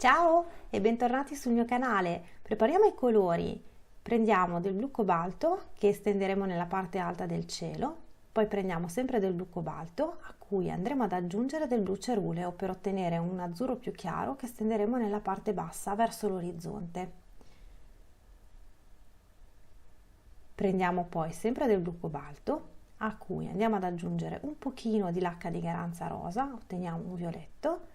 Ciao e bentornati sul mio canale. Prepariamo i colori. Prendiamo del blu cobalto che estenderemo nella parte alta del cielo, poi prendiamo sempre del blu cobalto a cui andremo ad aggiungere del blu ceruleo per ottenere un azzurro più chiaro che stenderemo nella parte bassa verso l'orizzonte. Prendiamo poi sempre del blu cobalto a cui andiamo ad aggiungere un pochino di lacca di Garanza rosa, otteniamo un violetto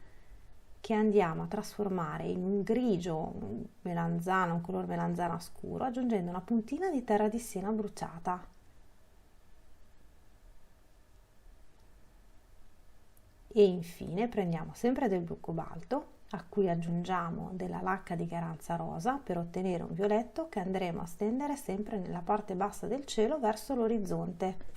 che andiamo a trasformare in un grigio melanzana, un color melanzana scuro, aggiungendo una puntina di terra di siena bruciata. E infine prendiamo sempre del blu cobalto a cui aggiungiamo della lacca di Garanza rosa per ottenere un violetto che andremo a stendere sempre nella parte bassa del cielo verso l'orizzonte.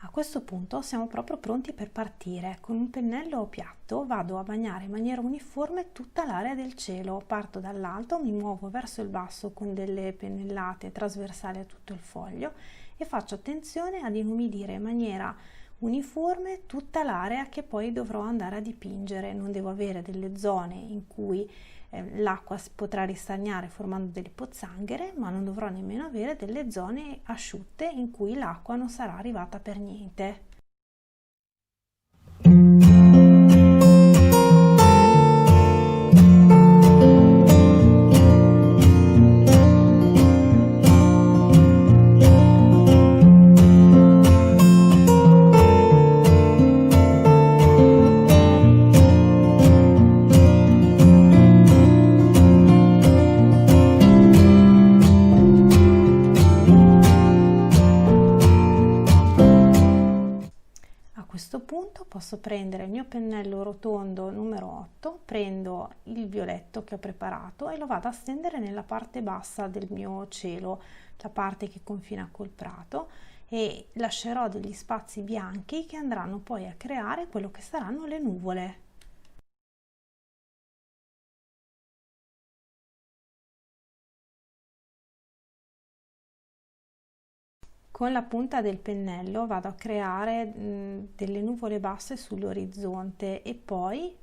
A questo punto siamo proprio pronti per partire. Con un pennello piatto vado a bagnare in maniera uniforme tutta l'area del cielo. Parto dall'alto, mi muovo verso il basso con delle pennellate trasversali a tutto il foglio e faccio attenzione ad inumidire in maniera uniforme tutta l'area che poi dovrò andare a dipingere. Non devo avere delle zone in cui l'acqua potrà ristagnare formando delle pozzanghere, ma non dovrò nemmeno avere delle zone asciutte in cui l'acqua non sarà arrivata per niente. A questo punto posso prendere il mio pennello rotondo numero 8, prendo il violetto che ho preparato e lo vado a stendere nella parte bassa del mio cielo, la parte che confina col prato, e lascerò degli spazi bianchi che andranno poi a creare quello che saranno le nuvole. Con la punta del pennello vado a creare delle nuvole basse sull'orizzonte e poi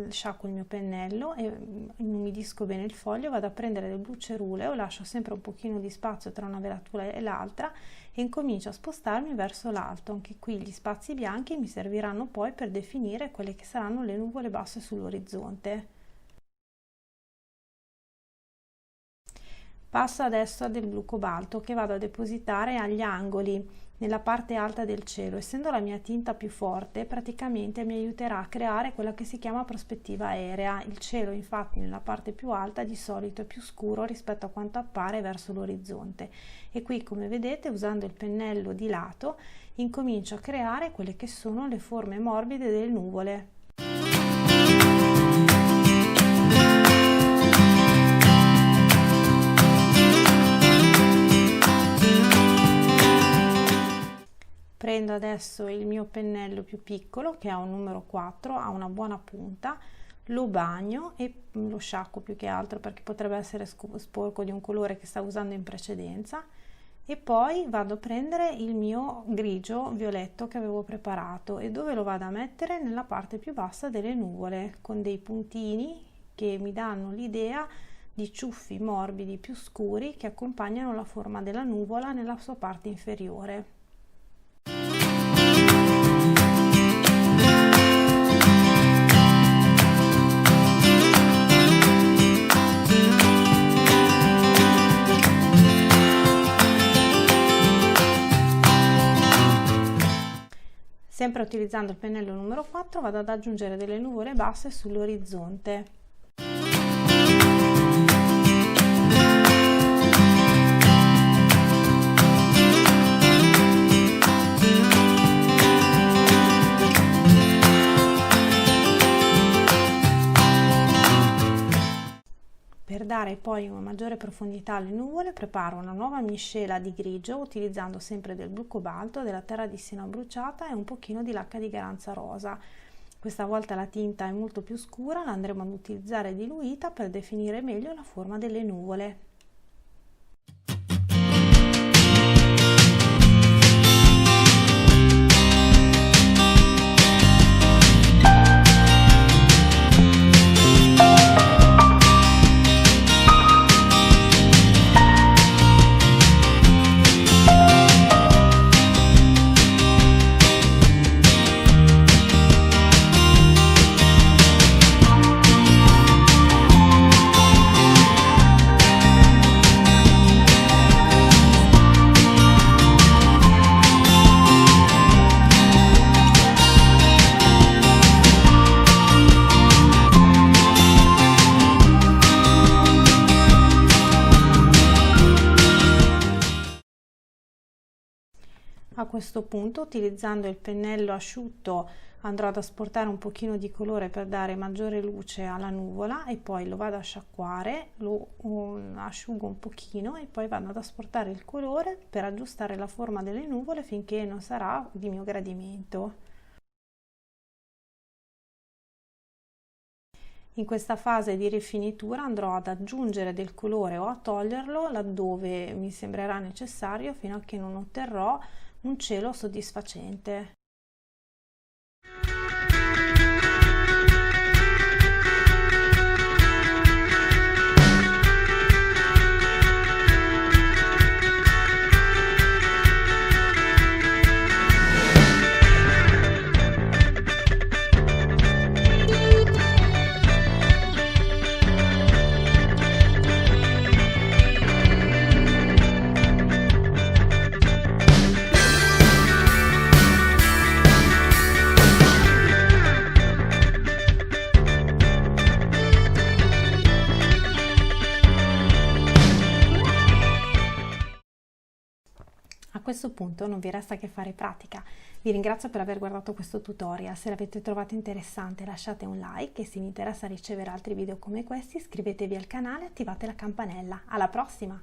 sciacquo il mio pennello e inumidisco bene il foglio, vado a prendere del blu ceruleo, lascio sempre un pochino di spazio tra una velatura e l'altra e incomincio a spostarmi verso l'alto. Anche qui gli spazi bianchi mi serviranno poi per definire quelle che saranno le nuvole basse sull'orizzonte. Passo adesso a del blu cobalto che vado a depositare agli angoli nella parte alta del cielo. Essendo la mia tinta più forte, praticamente mi aiuterà a creare quella che si chiama prospettiva aerea. Il cielo infatti nella parte più alta di solito è più scuro rispetto a quanto appare verso l'orizzonte e qui, come vedete, usando il pennello di lato incomincio a creare quelle che sono le forme morbide delle nuvole. Prendo adesso il mio pennello più piccolo che ha un numero 4, ha una buona punta, lo bagno e lo sciacquo più che altro perché potrebbe essere sporco di un colore che sta usando in precedenza, e poi vado a prendere il mio grigio violetto che avevo preparato e dove lo vado a mettere? Nella parte più bassa delle nuvole con dei puntini che mi danno l'idea di ciuffi morbidi più scuri che accompagnano la forma della nuvola nella sua parte inferiore. Sempre utilizzando il pennello numero 4 vado ad aggiungere delle nuvole basse sull'orizzonte. Per dare poi una maggiore profondità alle nuvole preparo una nuova miscela di grigio utilizzando sempre del blu cobalto, della terra di siena bruciata e un pochino di lacca di Garanza rosa. Questa volta la tinta è molto più scura, la andremo ad utilizzare diluita per definire meglio la forma delle nuvole. A questo punto, utilizzando il pennello asciutto, andrò ad asportare un pochino di colore per dare maggiore luce alla nuvola e poi lo vado a sciacquare, lo asciugo un pochino e poi vado ad asportare il colore per aggiustare la forma delle nuvole finché non sarà di mio gradimento. In questa fase di rifinitura andrò ad aggiungere del colore o a toglierlo laddove mi sembrerà necessario fino a che non otterrò un cielo soddisfacente. A questo punto non vi resta che fare pratica. Vi ringrazio per aver guardato questo tutorial. Se l'avete trovato interessante lasciate un like e se vi interessa ricevere altri video come questi iscrivetevi al canale e attivate la campanella. Alla prossima!